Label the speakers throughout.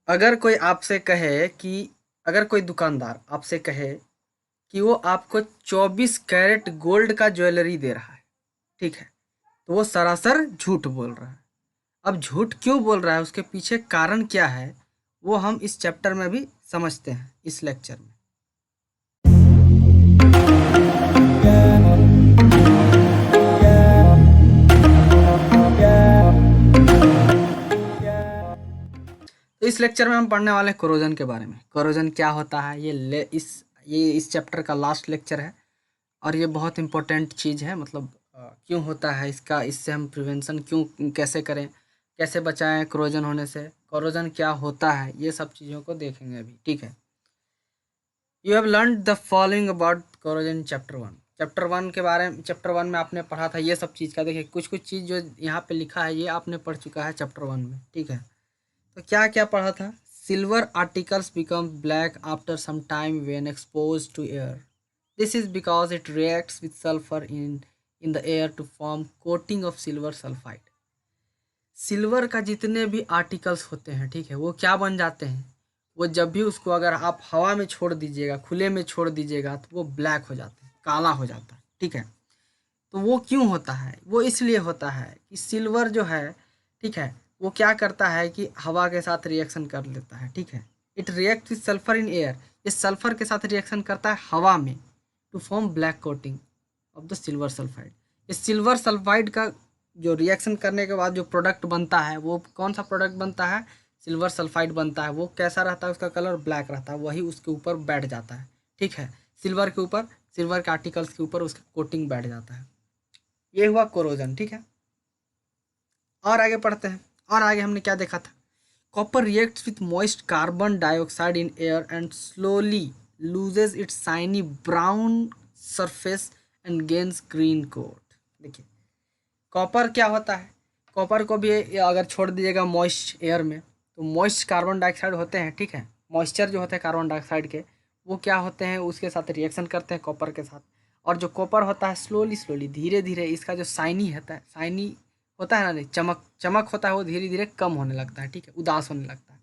Speaker 1: अगर कोई आपसे कहे कि अगर कोई दुकानदार आपसे कहे कि वो आपको 24 कैरेट गोल्ड का ज्वेलरी दे रहा है, ठीक है, तो वो सरासर झूठ बोल रहा है। अब झूठ क्यों बोल रहा है, उसके पीछे कारण क्या है, वो हम इस चैप्टर में भी समझते हैं इस लेक्चर में। तो इस लेक्चर में हम पढ़ने वाले हैं कोरोजन के बारे में। कोरोजन क्या होता है, ये इस चैप्टर का लास्ट लेक्चर है और ये बहुत इंपॉर्टेंट चीज़ है। मतलब क्यों होता है इसका, इससे हम प्रिवेंशन क्यों कैसे करें, कैसे बचाएं कोरोजन होने से, कोरोजन क्या होता है, ये सब चीज़ों को देखेंगे अभी, ठीक है। You have learn the following about corrosion chapter one में आपने पढ़ा था ये सब चीज़ का। देखिए कुछ कुछ चीज़ जो यहाँ पे लिखा है ये आपने पढ़ चुका है चैप्टर वन में, ठीक है। तो क्या क्या पढ़ा था? Silver articles become black after some time when exposed to air. This is because it reacts with sulphur in the air to form coating of silver sulphide. Silver का जितने भी आर्टिकल्स होते हैं, ठीक है, वो क्या बन जाते हैं, वो जब भी उसको अगर आप हवा में छोड़ दीजिएगा, खुले में छोड़ दीजिएगा, तो वो ब्लैक हो जाता है, काला हो जाता है, ठीक है। तो वो क्यों होता है? वो इसलिए होता है कि सिल्वर जो है, ठीक है, वो क्या करता है कि हवा के साथ रिएक्शन कर लेता है, ठीक है। It react with sulphur in air. इस सल्फर के साथ रिएक्शन करता है हवा में to form black coating of the silver sulphide. इस सिल्वर सल्फाइड का जो रिएक्शन करने के बाद जो प्रोडक्ट बनता है, वो कौन सा प्रोडक्ट बनता है? सिल्वर सल्फाइड बनता है। वो कैसा रहता है? उसका कलर ब्लैक रहता है, वही उसके ऊपर बैठ जाता है, ठीक है। सिल्वर के ऊपर, सिल्वर के आर्टिकल्स के ऊपर उसका कोटिंग बैठ जाता है। ये हुआ कोरोजन, ठीक है। और आगे पढ़ते हैं। और आगे हमने क्या देखा था? Copper reacts with moist carbon dioxide in air and slowly loses its shiny brown surface and gains green coat. देखिए कॉपर क्या होता है, कॉपर को भी अगर छोड़ दीजिएगा मॉइस्ट एयर में, तो मॉइस्ट कार्बन डाइऑक्साइड होते हैं, ठीक है। मॉइस्चर जो होते हैं कार्बन डाइऑक्साइड के, वो क्या होते हैं, उसके साथ रिएक्शन करते हैं कॉपर के साथ। और जो कॉपर होता है स्लोली स्लोली धीरे धीरे इसका जो शाइनी होता है, शाइनी होता है ना, नहीं चमक चमक होता है, वो धीरे धीरे कम होने लगता है, ठीक है, उदास होने लगता है।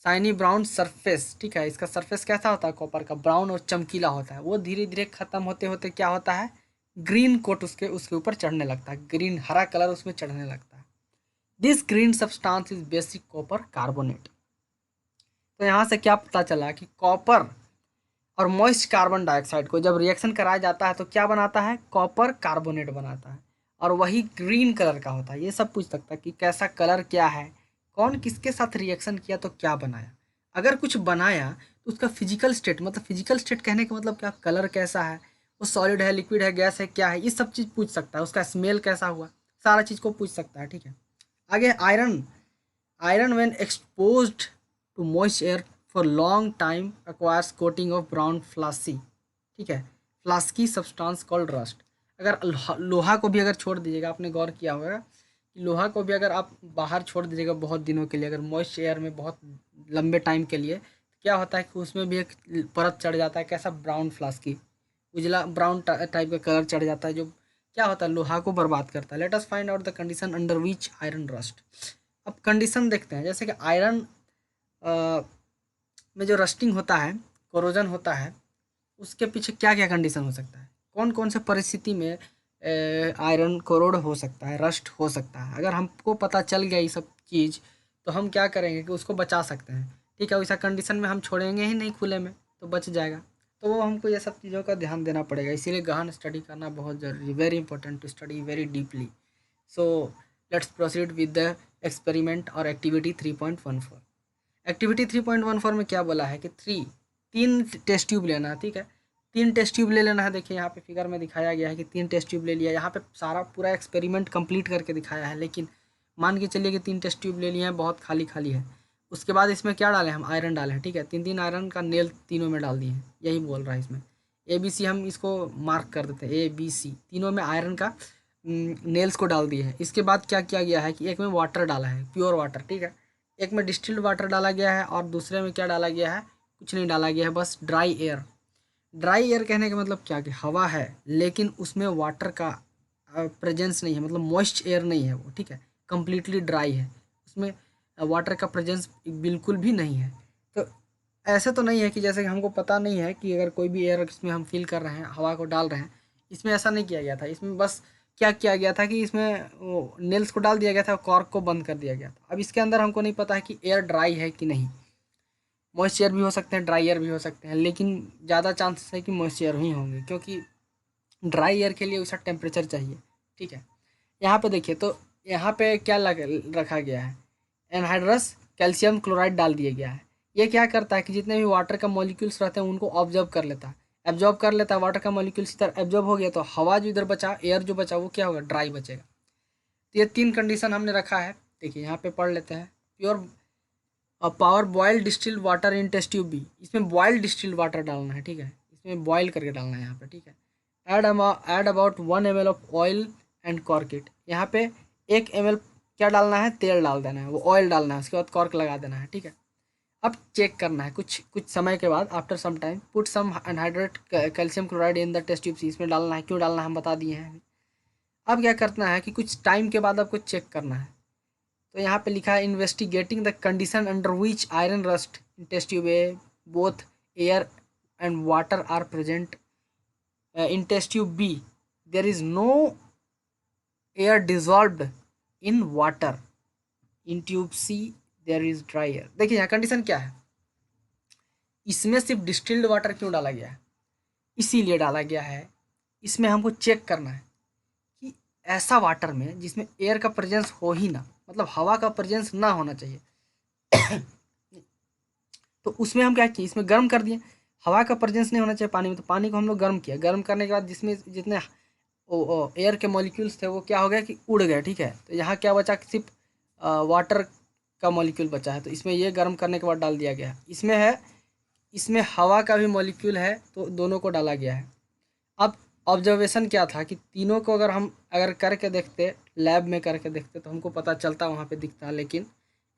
Speaker 1: शाइनी ब्राउन सरफेस, ठीक है, इसका सरफेस कैसा होता है कॉपर का? ब्राउन और चमकीला होता है। वो धीरे धीरे खत्म होते होते क्या होता है, ग्रीन कोट उसके उसके ऊपर चढ़ने लगता है, ग्रीन हरा कलर उसमें चढ़ने लगता है। This green substance is basic copper carbonate. तो यहाँ से क्या पता चला कि कॉपर और मॉइस्ट कार्बन डाइऑक्साइड को जब रिएक्शन कराया जाता है तो क्या बनाता है? कॉपर कार्बोनेट बनाता है, और वही ग्रीन कलर का होता है। ये सब पूछ सकता है कि कैसा कलर क्या है, कौन किसके साथ रिएक्शन किया तो क्या बनाया। अगर कुछ बनाया तो उसका फिजिकल स्टेट, मतलब फिजिकल स्टेट कहने का मतलब क्या, कलर कैसा है, वो सॉलिड है, लिक्विड है, गैस है, क्या है, ये सब चीज़ पूछ सकता है। उसका स्मेल कैसा हुआ, सारा चीज़ को पूछ सकता है, ठीक है। आगे iron, iron when exposed to moist air for long time acquires coating of brown flaky, ठीक है, फ्लास्की सब्सटेंस कॉल्ड रस्ट। अगर लोहा को भी अगर छोड़ दीजिएगा, आपने गौर किया होगा कि लोहा को भी अगर आप बाहर छोड़ दीजिएगा बहुत दिनों के लिए, अगर मॉइस्ट एयर में बहुत लंबे टाइम के लिए, तो क्या होता है कि उसमें भी एक परत चढ़ जाता है, कैसा, ब्राउन फ्लास्की, उजला ब्राउन टाइप का कलर चढ़ जाता है, जो क्या होता है, लोहा को बर्बाद करता है। Let us find out the condition under which iron rust. अब कंडीशन देखते हैं, जैसे कि आयरन में जो रस्टिंग होता है, कोरोजन होता है, उसके पीछे क्या क्या कंडीशन हो सकता है, कौन कौन से परिस्थिति में आयरन कोरोड हो सकता है, रस्ट हो सकता है। अगर हमको पता चल गया ये सब चीज़, तो हम क्या करेंगे कि उसको बचा सकते हैं, ठीक है। वैसा कंडीशन में हम छोड़ेंगे ही नहीं खुले में, तो बच जाएगा। तो वो हमको ये सब चीज़ों का ध्यान देना पड़ेगा, इसीलिए गहन स्टडी करना बहुत ज़रूरी, very important to study very deeply. So let's proceed with the experiment और एक्टिविटी 3.14। एक्टिविटी 3.14 में क्या बोला है कि तीन टेस्ट ट्यूब लेना है, ठीक है। तीन टेस्ट ट्यूब ले लेना है। देखिए यहाँ पे फिगर में दिखाया गया है कि तीन टेस्ट ट्यूब ले लिया। यहाँ पे सारा पूरा एक्सपेरिमेंट कंप्लीट करके दिखाया है, लेकिन मान के चलिए कि तीन टेस्ट ट्यूब ले लिए हैं, बहुत खाली खाली है। उसके बाद इसमें क्या डालें, हम आयरन डालें हैं, ठीक है। तीन तीन आयरन का नेल तीनों में डाल दिए हैं, यही बोल रहा है इसमें। ABC हम इसको मार्क कर देते हैं, ABC तीनों में आयरन का नेल्स को डाल दिए हैं। इसके बाद क्या किया गया है कि एक में वाटर डाला है, प्योर वाटर, ठीक है। एक में डिस्टिल्ड वाटर डाला गया है, और दूसरे में क्या डाला गया है, कुछ नहीं डाला गया है, बस ड्राई एयर। ड्राई एयर कहने का मतलब क्या कि हवा है लेकिन उसमें वाटर का प्रेजेंस नहीं है, मतलब मॉइस्ट एयर नहीं है वो, ठीक है, कम्प्लीटली ड्राई है। उसमें वाटर का प्रेजेंस बिल्कुल भी नहीं है। तो ऐसे तो नहीं है कि जैसे कि हमको पता नहीं है कि अगर कोई भी एयर इसमें हम फिल कर रहे हैं, हवा को डाल रहे हैं, इसमें ऐसा नहीं किया गया था। इसमें बस क्या किया गया था कि इसमें वो नेल्स को डाल दिया गया था, कॉर्क को बंद कर दिया गया था। अब इसके अंदर हमको नहीं पता है कि एयर ड्राई है कि नहीं। मॉइस्चर भी हो सकते हैं, ड्राई एयर भी हो सकते हैं, लेकिन ज़्यादा चांसेस है कि मॉइस्चर ही होंगे, क्योंकि ड्राई एयर के लिए वैसा टेम्परेचर चाहिए। ठीक है, यहाँ पे देखिए, तो यहाँ पे क्या रखा गया है, एनहाइड्रस कैल्शियम क्लोराइड डाल दिया गया है। ये क्या करता है कि जितने भी वाटर का मॉलिक्यूल्स रहते हैं उनको ऑब्जर्व कर लेता है, एब्जॉर्ब कर लेता है। वाटर का मॉलिक्यूल्स इधर एब्जॉर्ब हो गया तो हवा जो इधर बचा, एयर जो बचा, वो क्या होगा, ड्राई बचेगा। तो ये 3 कंडीशन हमने रखा है। देखिए यहाँ पे पढ़ लेते हैं। Pure power boiled distilled water in test tube B, इसमें बॉइल्ड डिस्टिल्ड वाटर डालना है। ठीक है, इसमें बॉयल करके डालना है यहाँ पे। ठीक है, add about 1 ml of oil and cork it, यहाँ पे 1 ml क्या डालना है, तेल डाल देना है, वो ऑयल डालना है, उसके बाद कॉर्क लगा देना है। ठीक है, अब चेक करना है कुछ कुछ समय के बाद, after some time put some anhydrate calcium chloride in the test tube C, इसमें डालना है। क्यों डालना है हम बता दिए हैं। अब क्या करना है कि कुछ टाइम के बाद आपको चेक करना है। तो यहाँ पे लिखा है investigating the condition under which iron rust in test tube A, both air and water are present in test tube B, there is no air dissolved in water, in tube C there is dry air. देखिए यहाँ condition क्या है, इसमें सिर्फ distilled water क्यों डाला गया है, इसीलिए डाला गया है, इसमें हमको चेक करना है कि ऐसा वाटर में जिसमें एयर का प्रेजेंस हो ही ना, मतलब हवा का प्रेजेंस ना होना चाहिए, तो उसमें हम क्या किए, इसमें गर्म कर दिए। हवा का प्रेजेंस नहीं होना चाहिए पानी में, तो पानी को हम लोग गर्म किया। गर्म करने के बाद जिसमें जितने एयर के मॉलिक्यूल्स थे वो क्या हो गया कि उड़ गए। ठीक है, तो यहाँ क्या बचा कि सिर्फ वाटर का मॉलिक्यूल बचा है, तो इसमें ये गर्म करने के बाद डाल दिया गया है। इसमें है, इसमें हवा का भी मॉलिक्यूल है, तो दोनों को डाला गया है। अब ऑब्जर्वेशन क्या था कि तीनों को अगर करके देखते, लैब में करके देखते, तो हमको पता चलता, वहाँ पे दिखता, लेकिन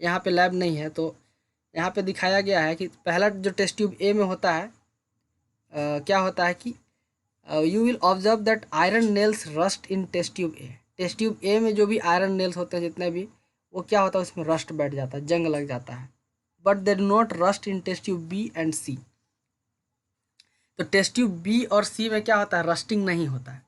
Speaker 1: यहाँ पे लैब नहीं है। तो यहाँ पे दिखाया गया है कि पहला जो टेस्ट ट्यूब ए में होता है, क्या होता है कि you will observe that iron nails rust in test tube A. Test tube A में जो भी आयरन नेल्स होते हैं जितने भी, वो क्या होता है, उसमें रस्ट बैठ जाता है, जंग लग जाता है। But they do not rust in test tube B and C. तो टेस्ट ट्यूब बी और सी में क्या होता है, रस्टिंग नहीं होता है।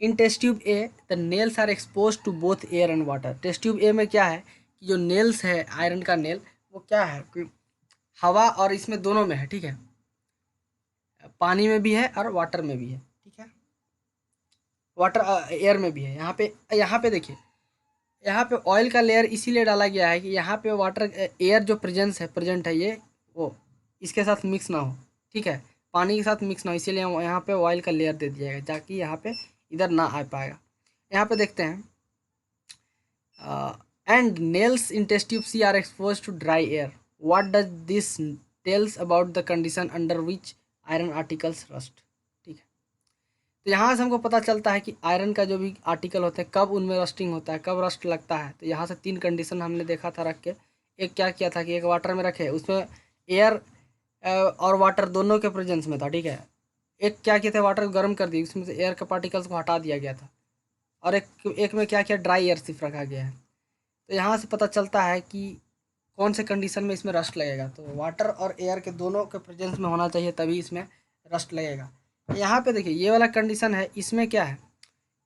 Speaker 1: In test tube A the nails are expose to both air and water. Test tube A में क्या है कि जो नेल्स है, आयरन का नेल, वो क्या है कि हवा और इसमें दोनों में है। ठीक है, पानी में भी है और वाटर में भी है। ठीक है, वाटर एयर में भी है। यहाँ पे देखिए, यहाँ पे ऑयल का लेयर इसीलिए डाला गया है कि यहाँ पे वाटर एयर जो प्रेजेंट है, ये वो इसके साथ मिक्स ना हो। ठीक है, पानी के साथ मिक्स ना हो, इसीलिए यहाँ पे ऑयल का लेयर दे दिया गया, ताकि यहाँ पे इधर ना आ पाएगा। यहाँ पे देखते हैं, and nails in test tube C are expose to dry air, what does this tells about the condition under which iron articles rust. ठीक है, तो यहाँ से हमको पता चलता है कि आयरन का जो भी आर्टिकल होता है कब उनमें रस्टिंग होता है, कब रस्ट लगता है। तो यहाँ से 3 कंडीशन हमने देखा था रख के। एक क्या किया था कि एक वाटर में रखे, उसमें एयर और वाटर दोनों के प्रेजेंस में था। ठीक है, एक क्या किया था, वाटर को गर्म कर दिया, उसमें से एयर के पार्टिकल्स को हटा दिया गया था। और एक में क्या किया, ड्राई एयर सिर्फ रखा गया है। तो यहाँ से पता चलता है कि कौन से कंडीशन में इसमें रस्ट लगेगा। तो वाटर और एयर के दोनों के प्रेजेंस में होना चाहिए, तभी इसमें रस्ट लगेगा। यहाँ पे देखिए, ये वाला कंडीशन है, इसमें क्या है,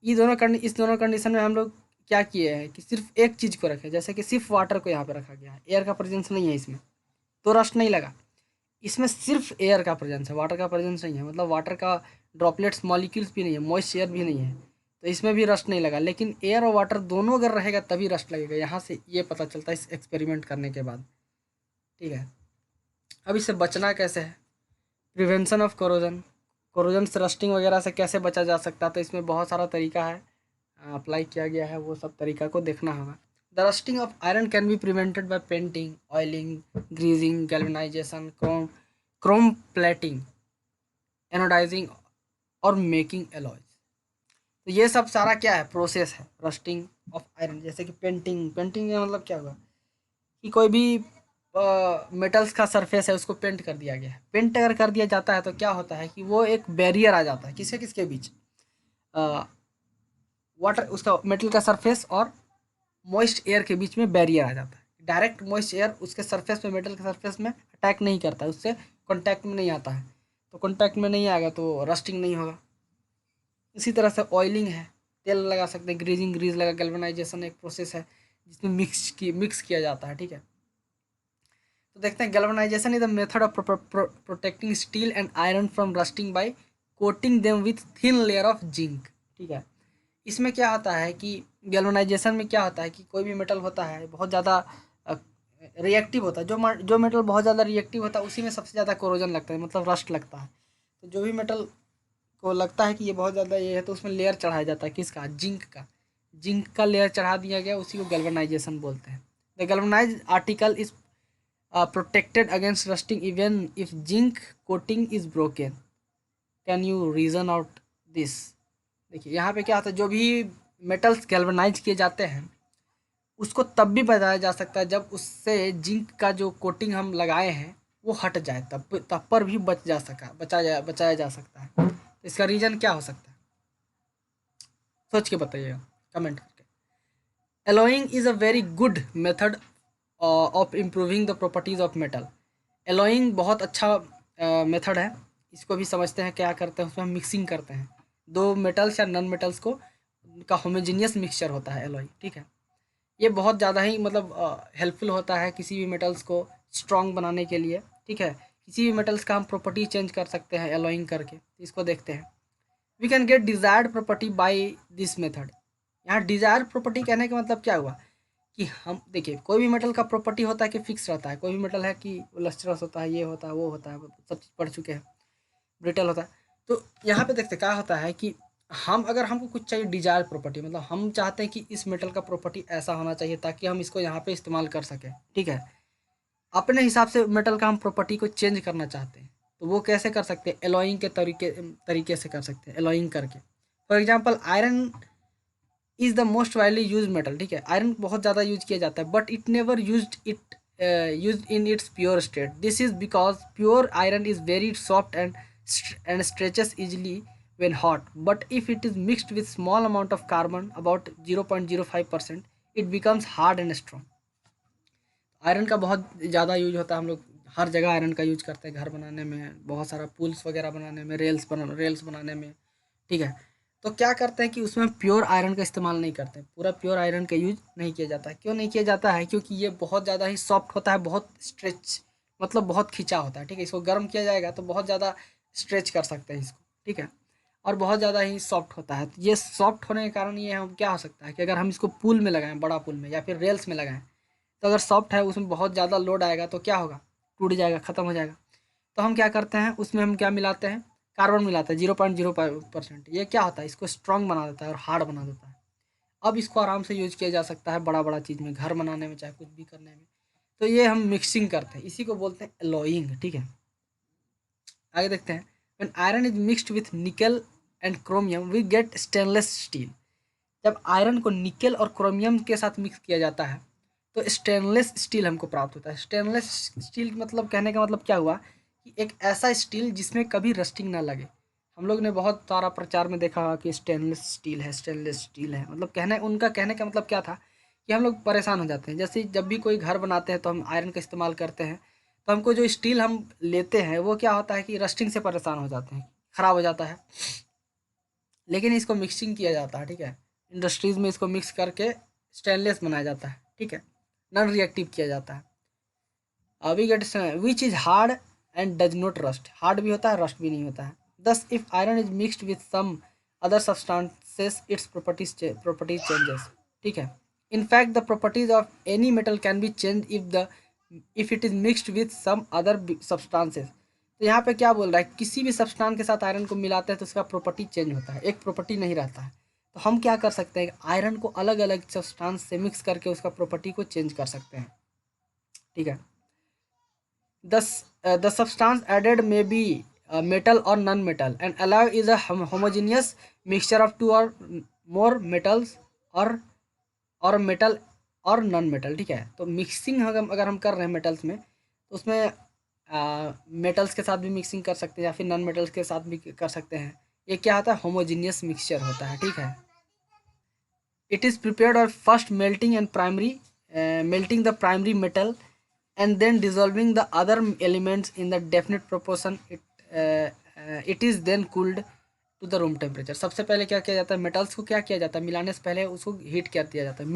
Speaker 1: इस दोनों कंडीशन में हम लोग क्या किए हैं कि सिर्फ एक चीज़ को रखें, जैसे कि सिर्फ वाटर को यहाँ पे रखा गया है, एयर का प्रेजेंस नहीं है इसमें, तो रस्ट नहीं लगा। इसमें सिर्फ एयर का प्रेजेंस है, वाटर का प्रेजेंस नहीं है, मतलब वाटर का ड्रॉपलेट्स मॉलिक्यूल्स भी नहीं है, मॉइस्ट एयर भी नहीं है, तो इसमें भी रस्ट नहीं लगा। लेकिन एयर और वाटर दोनों अगर रहेगा तभी रस्ट लगेगा, यहाँ से ये पता चलता है इस एक्सपेरिमेंट करने के बाद। ठीक है, अब इससे बचना कैसे है, प्रिवेंशन ऑफ कोरोजन से, रस्टिंग वगैरह से कैसे बचा जा सकता है। तो इसमें बहुत सारा तरीका है, अप्लाई किया गया है, वो सब तरीका को देखना होगा। The rusting of iron can be prevented by painting, oiling, greasing, galvanisation, chrome plating, anodising और मेकिंग एलॉयज। तो ये सब सारा क्या है, प्रोसेस है रस्टिंग ऑफ आयरन। जैसे कि पेंटिंग का मतलब क्या हुआ कि कोई भी मेटल्स का सरफेस है, उसको पेंट कर दिया गया है। पेंट अगर कर दिया जाता है तो क्या होता है कि वो एक बैरियर आ जाता है, किसके किसके बीच, वाटर, उसका मेटल का सरफेस और मॉइस्ट एयर के बीच में बैरियर आ जाता है, डायरेक्ट मॉइस्ट एयर उसके सरफेस में, मेटल के सरफेस में अटैक नहीं करता है, उससे कॉन्टैक्ट में नहीं आता है। तो कॉन्टैक्ट में नहीं आएगा तो रस्टिंग नहीं होगा। इसी तरह से ऑयलिंग है, तेल लगा सकते हैं, ग्रीजिंग, ग्रीज लगा, गैल्वेनाइजेशन एक प्रोसेस है जिसमें मिक्स किया जाता है, ठीक है। तो देखते हैं, galvanisation is the method of protecting steel and iron from rusting by coating them with thin layer of zinc, ठीक है। इसमें क्या होता है कि गैल्वेनाइजेशन में क्या होता है कि कोई भी मेटल होता है बहुत ज़्यादा रिएक्टिव होता है, जो मेटल बहुत ज़्यादा रिएक्टिव होता है उसी में सबसे ज़्यादा कोरोजन लगता है, मतलब रस्ट लगता है। तो जो भी मेटल को लगता है कि ये बहुत ज़्यादा ये है तो उसमें लेयर चढ़ाया जाता है, किसका, जिंक का लेयर चढ़ा दिया गया, उसी को गैल्वेनाइजेशन बोलते हैं। The galvanised article is protected against rusting even if zinc coating is broken. Can you reason out this. देखिए यहाँ पे क्या होता है, जो भी मेटल्स गैल्वेनाइज किए जाते हैं उसको तब भी बचाया जा सकता है जब उससे जिंक का जो कोटिंग हम लगाए हैं वो हट जाए, तब पर भी बचाया जा सकता है। तो इसका रीज़न क्या हो सकता है, सोच के बताइएगा कमेंट करके। Allowing is a very good method of improving the properties of metal. Allowing बहुत अच्छा मेथड है। इसको भी समझते हैं क्या करते हैं, उसमें हम मिक्सिंग करते हैं दो मेटल्स या नॉन मेटल्स को, का होमोजीनियस मिक्सचर होता है एलोई, ठीक है। ये बहुत ज़्यादा ही मतलब हेल्पफुल होता है किसी भी मेटल्स को स्ट्रॉन्ग बनाने के लिए, ठीक है। किसी भी मेटल्स का हम प्रॉपर्टी चेंज कर सकते हैं एलोइंग करके। इसको देखते हैं, we can get desired property by this method. यहाँ डिज़ायर्ड प्रॉपर्टी कहने का मतलब क्या हुआ कि हम देखिए कोई भी मेटल का प्रॉपर्टी होता है कि फिक्स रहता है, कोई भी मेटल है कि लस्ट्रस होता है, ये होता है, वो होता है, सब चीज़ पढ़ चुके हैं, ब्रिटल होता है। तो यहाँ पे देखते क्या होता है कि अगर हमको कुछ चाहिए डिजायर प्रॉपर्टी, मतलब हम चाहते हैं कि इस मेटल का प्रॉपर्टी ऐसा होना चाहिए ताकि हम इसको यहाँ पे इस्तेमाल कर सकें, ठीक है। अपने हिसाब से मेटल का हम प्रॉपर्टी को चेंज करना चाहते हैं तो वो कैसे कर सकते हैं, एलॉइंग के तरीके से कर सकते हैं, एलॉइंग करके। For example iron is the most widely use metal, ठीक है। आयरन बहुत ज़्यादा यूज किया जाता है but it never use in its pure state. This is because pure iron is very soft and stretches easily when hot, but if it is mixed with small amount of carbon about 0.05%, it becomes hard and strong। Iron का बहुत ज़्यादा use होता है, हम लोग हर जगह iron का use करते हैं, घर बनाने में, बहुत सारा पुल्स वगैरह बनाने में, रेल्स बनाने में, ठीक है। तो क्या करते हैं कि उसमें प्योर आयरन का इस्तेमाल नहीं करते, पूरा प्योर आयरन का यूज नहीं किया जाता है। क्यों नहीं किया जाता है, क्योंकि ये बहुत ज़्यादा ही सॉफ्ट होता है, बहुत स्ट्रेच, मतलब बहुत खिंचा होता है, ठीक है। इसको गर्म किया जाएगा तो बहुत ज़्यादा स्ट्रेच कर सकते हैं इसको, ठीक है, और बहुत ज़्यादा ही सॉफ्ट होता है। तो ये सॉफ्ट होने के कारण ये हम क्या हो सकता है कि अगर हम इसको पुल में लगाएं, बड़ा पुल में या फिर रेल्स में लगाएं, तो अगर सॉफ्ट है उसमें बहुत ज़्यादा लोड आएगा तो क्या होगा, टूट जाएगा, ख़त्म हो जाएगा। तो हम क्या करते हैं, उसमें हम क्या मिलाते हैं, कार्बन मिलाते हैं 0.05%। ये क्या होता है, इसको स्ट्रॉन्ग बना देता है और हार्ड बना देता है। अब इसको आराम से यूज किया जा सकता है बड़ा बड़ा चीज़ में, घर बनाने में, चाहे कुछ भी करने में। तो ये हम मिक्सिंग करते हैं, इसी को बोलते हैं एलॉइंग, ठीक है। आगे देखते हैं, when iron is mixed with nickel and chromium we get stainless steel. जब आयरन को निकल और क्रोमियम के साथ मिक्स किया जाता है तो स्टेनलेस स्टील हमको प्राप्त होता है। स्टेनलेस स्टील मतलब कहने का मतलब क्या हुआ कि एक ऐसा स्टील जिसमें कभी रस्टिंग ना लगे। हम लोग ने बहुत सारा प्रचार में देखा कि स्टेनलेस स्टील है, स्टेनलेस स्टील है, मतलब उनका कहने का मतलब क्या था कि हम लोग परेशान हो जाते हैं। जैसे जब भी कोई घर बनाते हैं तो हम आयरन का इस्तेमाल करते हैं, तो हमको जो स्टील हम लेते हैं वो क्या होता है कि रस्टिंग से परेशान हो जाते हैं, ख़राब हो जाता है। लेकिन इसको मिक्सिंग किया जाता है, ठीक है, इंडस्ट्रीज़ में इसको मिक्स करके स्टेनलेस बनाया जाता है, ठीक है, नॉन रिएक्टिव किया जाता है। अभी get which is hard and does not rust. Hard भी होता है, रस्ट भी नहीं होता है। Thus if iron is mixed with some other substances its properties changes, ठीक है। In fact the properties of any metal can be change if it is mixed with some other substances. तो यहाँ पे क्या बोल रहा है, किसी भी सब्सटेंस के साथ आयरन को मिलाते हैं तो उसका प्रॉपर्टी चेंज होता है, एक प्रॉपर्टी नहीं रहता है। तो हम क्या कर सकते हैं, आयरन को अलग अलग सब्सटेंस से मिक्स करके उसका प्रॉपर्टी को चेंज कर सकते हैं, ठीक है। The substance added may be metal or non-metal. An alloy is a homogeneous mixture of two or more metals और मेटल और नॉन मेटल, ठीक है। तो मिक्सिंग अगर हम कर रहे हैं मेटल्स में तो उसमें मेटल्स के साथ भी मिक्सिंग कर सकते हैं या फिर नॉन मेटल्स के साथ भी कर सकते हैं। ये क्या होता है, होमोजीनियस मिक्सचर होता है, ठीक है। इट इज़ प्रिपेयर्ड और first melting and primary melting the primary metal and then dissolving the other elements in the definite proportion. It is then cooled to the room temperature. सबसे पहले क्या किया जाता है, मेटल्स को क्या किया जाता है, मिलाने से पहले उसको हीट कर दिया जाता है,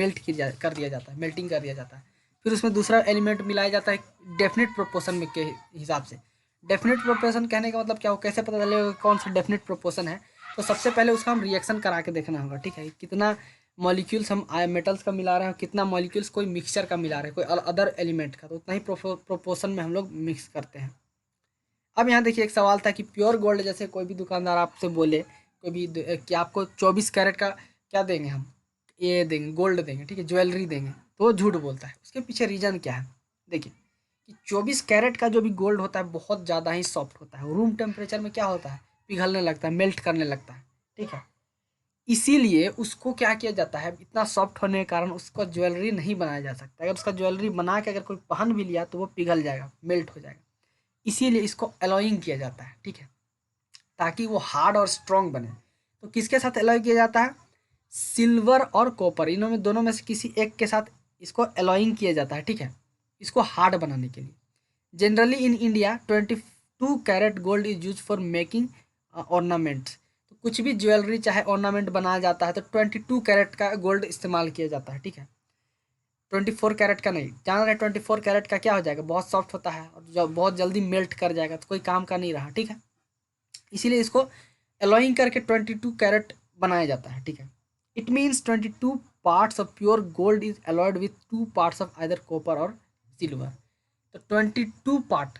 Speaker 1: कर दिया जाता है, मेल्टिंग कर दिया जाता है। फिर उसमें दूसरा एलिमेंट मिलाया जाता है डेफिनेट प्रोपोर्शन में के हिसाब से। डेफिनेट प्रोपोर्शन कहने का मतलब क्या हो, कैसे पता चलेगा कौन सा डेफिनेट प्रोपोर्शन है? तो सबसे पहले उसका हम रिएक्शन करा के देखना होगा, ठीक है, कितना मॉलिक्यूल्स हम मेटल्स का मिला रहे हैं, कितना मॉलिक्यूल्स कोई मिक्सचर का मिला रहे हैं, कोई अदर एलिमेंट का, तो उतना ही प्रोपोर्शन में हम लोग मिक्स करते हैं। अब यहाँ देखिए एक सवाल था कि प्योर गोल्ड, जैसे कोई भी दुकानदार आपसे बोले कोई भी कि आपको 24 कैरेट का क्या देंगे, हम ये देंगे, गोल्ड देंगे, ठीक है, ज्वेलरी देंगे, तो वो झूठ बोलता है। उसके पीछे रीज़न क्या है? देखिए कि 24 कैरेट का जो भी गोल्ड होता है बहुत ज़्यादा ही सॉफ्ट होता है, रूम टेम्परेचर में क्या होता है, पिघलने लगता है, मेल्ट करने लगता है, ठीक है। इसीलिए उसको क्या किया जाता है, इतना सॉफ्ट होने के कारण उसको ज्वेलरी नहीं बनाया जा सकता। अगर उसका ज्वेलरी बना के अगर कोई पहन भी लिया तो वो पिघल जाएगा, मेल्ट हो जाएगा। इसीलिए इसको एलॉइंग किया जाता है, ठीक है, ताकि वो हार्ड और स्ट्रॉन्ग बने। तो किसके साथ एलॉय किया जाता है? सिल्वर और कॉपर, इन्हों में दोनों में से किसी एक के साथ इसको एलॉइंग किया जाता है, ठीक है, इसको हार्ड बनाने के लिए। Generally in India 22 carat gold is use for making ornaments. तो कुछ भी ज्वेलरी चाहे ऑर्नामेंट बनाया जाता है तो 22 कैरेट का गोल्ड इस्तेमाल किया जाता है, ठीक है, 24 कैरेट का नहीं। जान रहे 24 कैरेट का क्या हो जाएगा, बहुत सॉफ्ट होता है और जो बहुत जल्दी मेल्ट कर जाएगा, तो कोई काम का नहीं रहा, ठीक है। इसीलिए इसको एलॉइंग करके 22 कैरेट बनाया जाता है, ठीक है। It means 22 parts of pure gold is alloyed with 2 parts of either copper और सिल्वर। तो 22 पार्ट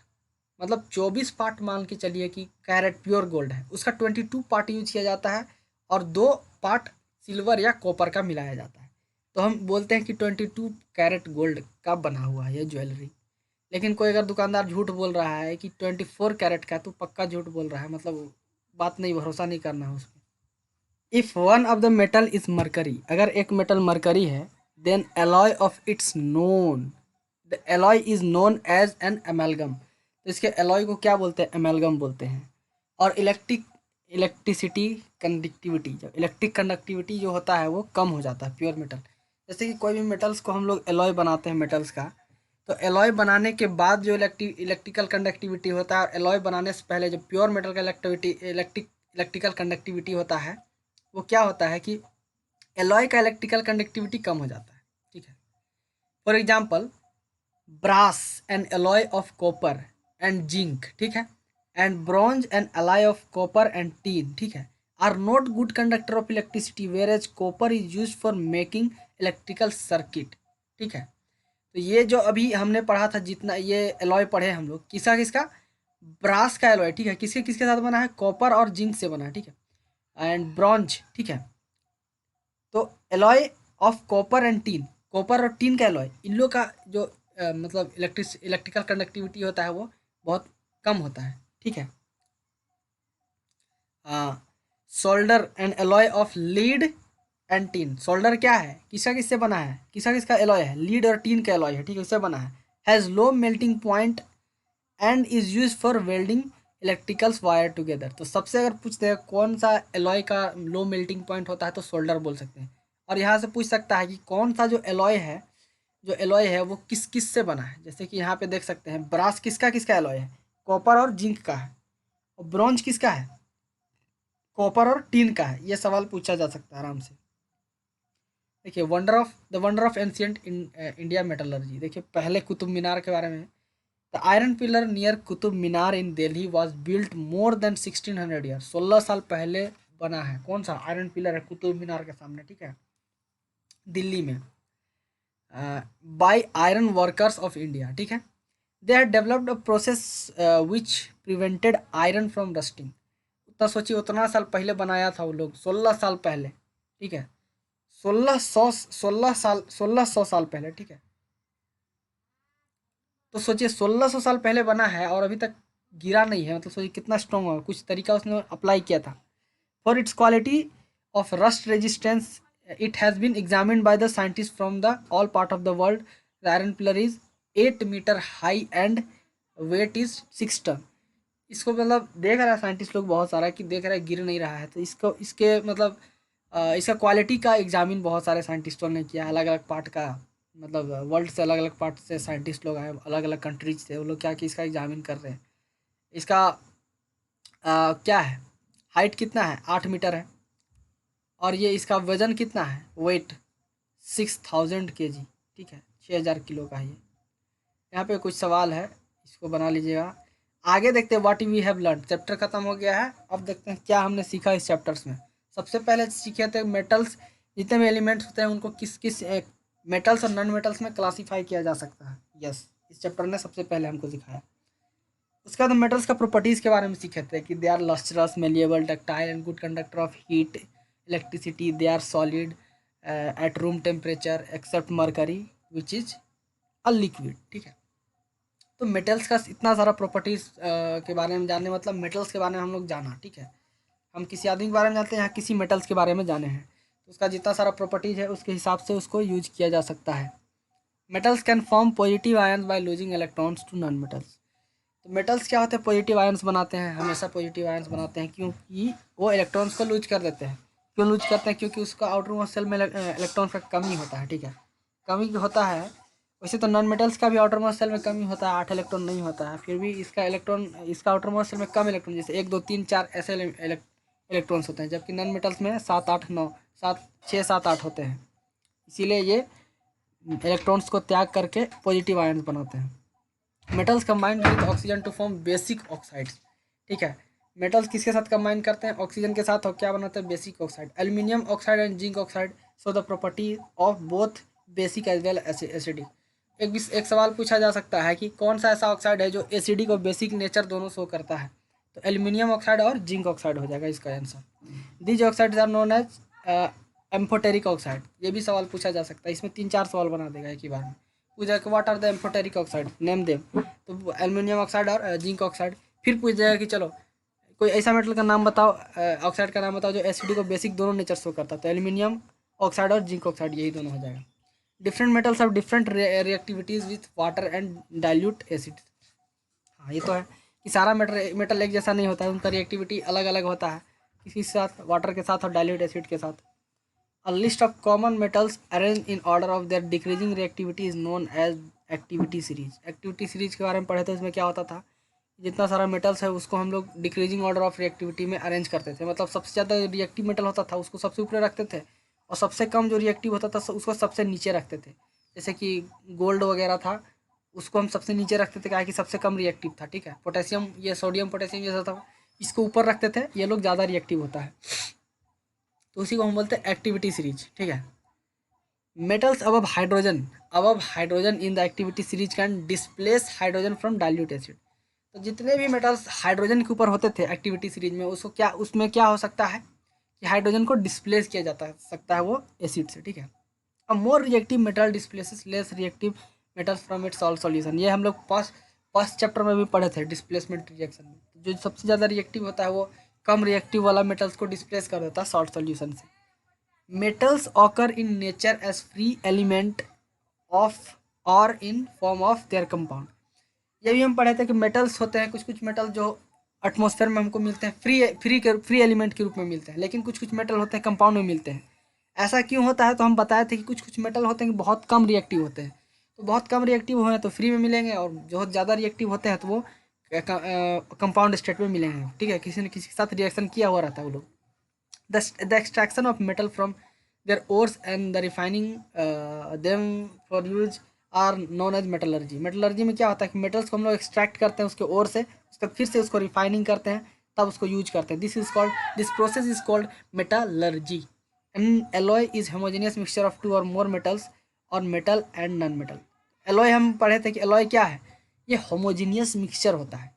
Speaker 1: मतलब 24 पार्ट मान के चलिए कि कैरेट प्योर गोल्ड है, उसका 22 पार्ट यूज किया जाता है और 2 पार्ट सिल्वर या कॉपर का मिलाया जाता है। तो हम बोलते हैं कि 22 कैरेट गोल्ड का बना हुआ है ये ज्वेलरी। लेकिन कोई अगर दुकानदार झूठ बोल रहा है कि 24 कैरेट का, तो पक्का झूठ बोल रहा है, मतलब बात नहीं, भरोसा नहीं करना है उसमें। If one of the metal is mercury, अगर एक मेटल मरकरी है, then alloy of it's known, the alloy is known as an amalgam. तो इसके एलॉय को क्या बोलते हैं, एमेलगम बोलते हैं। और इलेक्ट्रिसिटी कंडक्टिविटी, जब इलेक्ट्रिक कंडक्टिविटी जो होता है वो कम हो जाता है प्योर मेटल। जैसे कि कोई भी मेटल्स को हम लोग एलॉय बनाते हैं मेटल्स का, तो एलॉय बनाने के बाद जो इलेक्ट्रिकल कंडक्टिविटी होता है और एलॉय बनाने से पहले जो प्योर मेटल का इलेक्ट्रिकल कंडक्टिविटी होता है, वो क्या होता है कि एलॉय का इलेक्ट्रिकल कंडक्टिविटी कम हो जाता है, ठीक है। For example brass and alloy of copper and zinc, ठीक है, and bronze and alloy of copper and tin, ठीक है, are not good conductor of electricity whereas copper is use for making electrical circuit, ठीक है। तो ये जो अभी हमने पढ़ा था, जितना ये एलॉय पढ़े हम लोग, किसका किसका, ब्रास का एलॉय, ठीक है, किसके किसके साथ बना है, कॉपर और जिंक से बना है, ठीक है, एंड ब्रॉन्ज, ठीक है। तो alloy of copper and tin, copper और टीन का एलॉय, इन लोग का जो मतलब इलेक्ट्रिकल कंडक्टिविटी होता है वो बहुत कम होता है, ठीक है। Solder and alloy of lead and tin, solder क्या है, किसका किससे बना है, किसका किसका एलॉय है, लीड और टीन का एलॉय है, ठीक है, उससे बना है। Has low melting point and is use for welding electricals wire together. तो सबसे अगर पूछते हैं कौन सा एलॉय का लो मेल्टिंग पॉइंट होता है, तो सोल्डर बोल सकते हैं। और यहाँ से पूछ सकता है कि कौन सा जो एलॉय है वो किस किस से बना है। जैसे कि यहाँ पे देख सकते हैं ब्रास किसका किसका एलॉय है, कॉपर और जिंक का है, और ब्रॉन्ज किसका है, कॉपर और टीन का है। ये सवाल पूछा जा सकता है आराम से। देखिए wonder of ancient India metallurgy, देखिए पहले कुतुब मीनार के बारे में। The iron pillar near Qutub Minar in Delhi was built more than 1600 year, 16 साल पहले बना है। कौन सा आयरन पिलर है, कुतुब मीनार के सामने, ठीक है, दिल्ली में, by iron workers of India, ठीक है। They had developed a process which prevented iron from rusting. उतना सोचिए, उतना साल पहले बनाया था वो लोग, 16 साल पहले, ठीक है, 1600 साल पहले, ठीक है। तो सोचिए 1600 साल पहले बना है और अभी तक गिरा नहीं है, मतलब सोचिए कितना स्ट्रॉन्ग होगा। कुछ तरीका उसने अप्लाई किया था। For its quality of rust resistance it has been examined by the scientist from the all part of the world. The iron pillar is 8 meter high and weight is 6 ton. इसको मतलब देख रहा है scientist लोग बहुत सारा कि देख रहा है गिर नहीं रहा है, तो इसको इसके मतलब इसका क्वालिटी का एग्जामिन बहुत सारे साइंटिस्टों ने किया, अलग अलग पार्ट का मतलब वर्ल्ड से अलग अलग पार्ट से साइंटिस्ट लोग आए, अलग अलग कंट्रीज से, वो लोग क्या कि इसका एग्जामिन कर रहे हैं। इसका क्या है, हाइट कितना है, 8 मीटर है, और ये इसका वजन कितना है, वेट 6000 kg, ठीक है, 6000 किलो का है ये। यहाँ पे कुछ सवाल है, इसको बना लीजिएगा। आगे देखते हैं what we have learn. Chapter खत्म हो गया है, अब देखते हैं क्या हमने सीखा इस चैप्टर्स में। सबसे पहले सीखे थे मेटल्स, जितने भी एलिमेंट्स होते हैं उनको किस किस मेटल्स और नॉन मेटल्स में क्लासीफाई किया जा सकता है। यस, इस चैप्टर ने सबसे पहले हमको सिखाया। उसके बाद मेटल्स का प्रॉपर्टीज़ के बारे में सीखे थे कि they are lustrous, malleable, ductile and good conductor of heat, electricity, they are solid at room temperature except mercury which is a liquid, ठीक है। तो मेटल्स का इतना सारा प्रॉपर्टीज़ के बारे में जाने, मतलब मेटल्स के बारे में हम लोग जाना, ठीक है। हम किसी आदमी के बारे में जानते हैं, यहाँ किसी मेटल्स के बारे में जाने हैं, तो उसका जितना सारा प्रॉपर्टीज़ है उसके हिसाब से उसको यूज किया जा सकता है। Metals can form positive ions by losing electrons to non metals. तो मेटल्स क्या होते हैं, पॉजिटिव आयन्स बनाते हैं, हमेशा पॉजिटिव आयन्स बनाते हैं, क्योंकि वो इलेक्ट्रॉन्स को लूज कर देते हैं। क्यों लूज करते हैं, क्योंकि उसका आउटर मोस्ट शेल में इलेक्ट्रॉन का कमी होता है, ठीक है, कमी होता है। वैसे तो नॉन मेटल्स का भी आउटर मोस्ट शेल में कमी होता है, 8 इलेक्ट्रॉन नहीं होता है, फिर भी इसका आउटर मोस्ट शेल में कम इलेक्ट्रॉन, जैसे 1 2 3 4 ऐसे इलेक्ट्रॉन्स होते हैं, जबकि नॉन मेटल्स में 7 8 9 7 6 7 8 होते हैं। इसीलिए ये इलेक्ट्रॉन्स को त्याग करके पॉजिटिव आयन्स बनाते हैं। Metals combined with oxygen to form basic oxides, ठीक है। मेटल्स किसके साथ कंबाइन करते हैं, ऑक्सीजन के साथ, और क्या बनाते हैं, basic oxide. Aluminium oxide and zinc oxide so the property of both basic as well acidic. एक सवाल पूछा जा सकता है कि कौन सा ऐसा ऑक्साइड है जो एसिडिक और बेसिक नेचर दोनों शो करता है, तो एल्यूमिनियम ऑक्साइड और जिंक ऑक्साइड हो जाएगा इसका answer. These oxides are known as amphoteric oxide. ये भी सवाल पूछा जा सकता है, इसमें 3 4 सवाल बना देगा एक ही बार में। पूछ जाएगा what are the amphoteric oxide, name them, तो एल्यूमिनियम ऑक्साइड और जिंक ऑक्साइड। फिर पूछ जाएगा कि चलो कोई ऐसा मेटल का नाम बताओ, ऑक्साइड का नाम बताओ जो एसिडिक और बेसिक दोनों नेचर शो करता है, तो एल्यूमिनियम ऑक्साइड और जिंक ऑक्साइड यही दोनों हो जाएगा। Different metals have different reactivities with water and dilute acid. हाँ, ये तो है कि सारा मेटल एक जैसा नहीं होता है, उनका रिएक्टिविटी अलग अलग होता है, किसी के साथ वाटर के साथ और डाइल्यूट एसिड के साथ। A list of common metals arranged in order of their decreasing reactivity is known as activity series। Activity series के बारे में पढ़े थे, उसमें क्या होता था, जितना सारा मेटल्स है उसको हम लोग डिक्रीजिंग ऑर्डर ऑफ रिएक्टिविटी में अरेंज करते थे, मतलब सबसे ज़्यादा रिएक्टिव मेटल होता था उसको सबसे ऊपर रखते थे, और सबसे कम जो रिएक्टिव होता था उसको सबसे नीचे रखते थे। जैसे कि गोल्ड वगैरह था, उसको हम सबसे नीचे रखते थे, क्या कि सबसे कम रिएक्टिव था, ठीक है। पोटेशियम, ये सोडियम पोटेशियम जैसा था, इसको ऊपर रखते थे, ये लोग ज़्यादा रिएक्टिव होता है, तो उसी को हम बोलते हैं एक्टिविटी सीरीज, ठीक है। Metals above hydrogen in the activity series can displace hydrogen from dilute acid. तो जितने भी मेटल्स हाइड्रोजन के ऊपर होते थे एक्टिविटी सीरीज में, उसमें क्या हो सकता है कि हाइड्रोजन को डिस्प्लेस किया जाता सकता है वो एसिड से, ठीक है। A more reactive metal displaces less reactive metals from its salt solution. ये हम लोग फर्स्ट चैप्टर में भी पढ़े थे, डिस्प्लेसमेंट रिएक्शन में। जो सबसे ज़्यादा रिएक्टिव होता है वो कम रिएक्टिव वाला मेटल्स को डिस्प्लेस कर देता है सॉल्ट सॉल्यूशन से। Metals occur in nature as free element of और in form of their compound. ये भी हम पढ़े थे कि मेटल्स होते हैं, कुछ कुछ मेटल जो एटमॉस्फेयर में हमको मिलते हैं फ्री एलिमेंट के रूप में मिलते हैं, लेकिन कुछ कुछ मेटल होते हैं कंपाउंड में मिलते हैं। ऐसा क्यों होता है, तो हम बताए थे कि कुछ कुछ मेटल होते हैं कि बहुत कम रिएक्टिव होते हैं, तो बहुत कम रिएक्टिव हुए तो फ्री में मिलेंगे, और बहुत ज़्यादा रिएक्टिव होते हैं तो वो कंपाउंड स्टेट में मिलेंगे, ठीक है, किसी न किसी के साथ रिएक्शन किया हुआ रहता है वो लोग। The extraction of metal from their ores and the refining them for use are known as metallurgy। Metallurgy में क्या होता है कि मेटल्स को हम लोग एक्सट्रैक्ट करते हैं उसके ओर से, उसका फिर से उसको रिफाइनिंग करते हैं, तब उसको यूज करते हैं। This process is called metallurgy. An alloy is homogeneous mixture of two or more metals or metal and non metal. Alloy हम पढ़े थे कि एलॉय क्या है, ये होमोजेनियस मिक्सचर होता है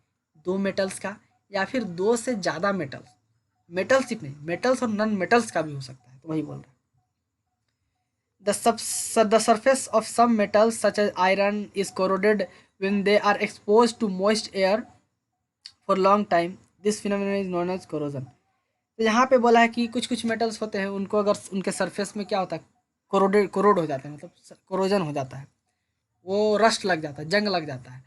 Speaker 1: दो मेटल्स का या फिर दो से ज़्यादा मेटल्स ही नहीं, मेटल्स और नॉन मेटल्स का भी हो सकता है, तो वही बोल रहे हैं। The surface of some metals such as iron is corroded when they are exposed to moist air for long time। This phenomenon is known as corrosion। तो यहाँ पे बोला है कि कुछ कुछ मेटल्स होते हैं उनको अगर उनके सरफेस में क्या होता है, कोरोड हो जाता है, मतलब कोरोजन हो जाता है, वो रस्ट लग जाता है, जंग लग जाता है।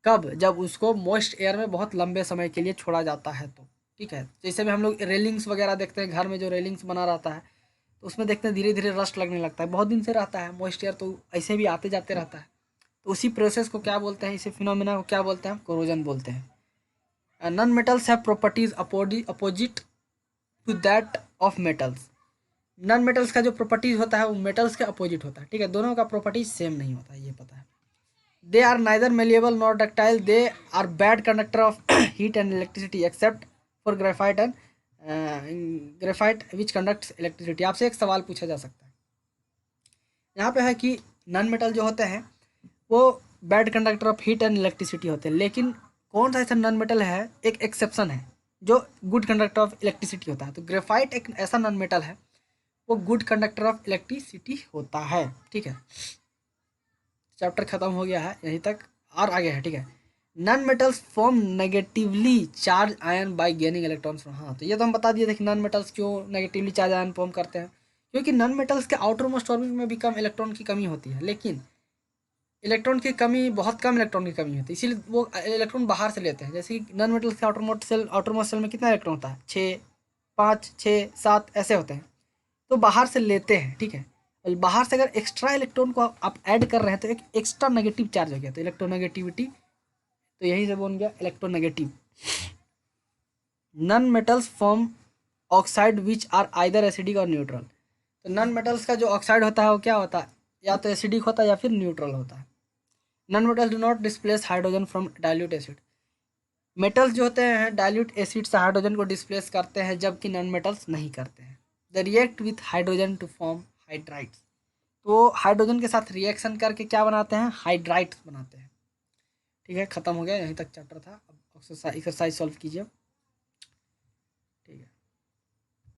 Speaker 1: कब, जब उसको मॉइस्ट एयर में बहुत लंबे समय के लिए छोड़ा जाता है, तो ठीक है। जैसे भी हम लोग रेलिंग्स वगैरह देखते हैं, घर में जो रेलिंग्स बना रहता है तो उसमें देखते हैं धीरे धीरे रस्ट लगने लगता है, बहुत दिन से रहता है मॉइस्चर तो ऐसे भी आते जाते रहता है। तो उसी प्रोसेस को क्या बोलते हैं, इसी फिनोमिना को क्या बोलते हैं, कोरोजन बोलते हैं। Non metals have properties opposite to that of metals. Non metals का जो प्रॉपर्टीज होता है वो मेटल्स के अपोजिट होता है, ठीक है, दोनों का प्रॉपर्टीज सेम नहीं होता है, ये पता है। They are neither malleable nor ductile, they are bad conductor of heat and electricity except for graphite and graphite which conducts electricity. आपसे एक सवाल पूछा जा सकता है यहाँ पे है कि नॉन मेटल जो होते हैं वो bad conductor of heat and electricity होते हैं, लेकिन कौन सा ऐसा नॉन मेटल है, एक एक्सेप्शन है जो गुड कंडक्टर ऑफ इलेक्ट्रिसिटी होता है। तो ग्रेफाइट एक ऐसा नॉन मेटल है वो गुड कंडक्टर ऑफ इलेक्ट्रिसिटी होता है, ठीक है। चैप्टर खत्म हो गया है यहीं तक, और आगे है, ठीक है। Non metals form negatively charge ion bye gaining electrons from, हाँ तो ये तो हम बता दिए थे कि नॉन मेटल्स क्यों नेगेटिवली चार्ज आयन फॉर्म करते हैं, क्योंकि नॉन मेटल्स के आउटर मोस्ट ऑर्बिट में भी कम इलेक्ट्रॉन की कमी होती है, लेकिन इलेक्ट्रॉन की कमी, बहुत कम इलेक्ट्रॉन की कमी होती है, इसीलिए वो इलेक्ट्रॉन बाहर से लेते हैं। जैसे कि नॉन मेटल्स के आउटर मोस्ट सेल में कितना इलेक्ट्रॉन होता है, 6, 5, 6, 7 ऐसे होते हैं, तो बाहर से लेते हैं, ठीक है। और बाहर से अगर एक्स्ट्रा इलेक्ट्रॉन को आप ऐड कर रहे हैं तो एक एक्स्ट्रा नेगेटिव चार्ज हो गया, तो इलेक्ट्रोनेगेटिविटी, तो यही से बन गया electronegative. Non metals form oxide which are either acidic or neutral. तो नॉन मेटल्स का जो ऑक्साइड होता है वो क्या होता है, या तो एसिडिक होता है या फिर न्यूट्रल होता है। Non metals do not displace hydrogen from dilute acid. Metals जो होते हैं डाइल्यूट एसिड से हाइड्रोजन को डिस्प्लेस करते हैं, जबकि नॉन मेटल्स नहीं करते हैं। The react with hydrogen to form hydrides. तो हाइड्रोजन के साथ रिएक्शन करके क्या बनाते हैं, हाइड्राइड्स बनाते हैं, ठीक है। खत्म हो गया, यहीं तक चैप्टर था। अब एक्सरसाइज सॉल्व कीजिए।